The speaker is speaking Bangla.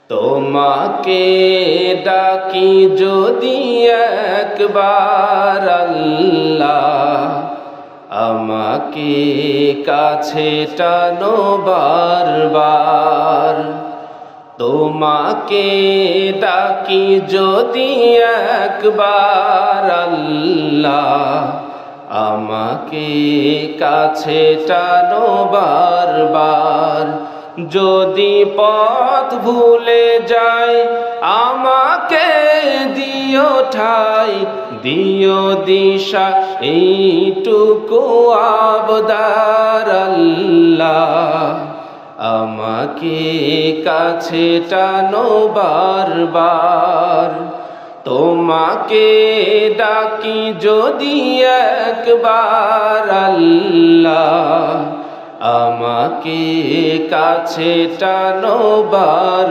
তোমাকে ডাকি যদি একবার আল্লাহ, আমাকে কাছে টানো বারবার। তোমাকে ডাকি যদি একবার আল্লাহ, আমাকে কাছে টানো বারবার। যদি পথ ভুলে যাই আমাকে দিও ঠাই, দিও দিশা এইটুকু আবদার আল্লাহ, আমাকে কাছে টানো বারবার। তোমাকে ডাকি যদি একবার আল্লাহ, আমাকে কাছে টানো বারবার।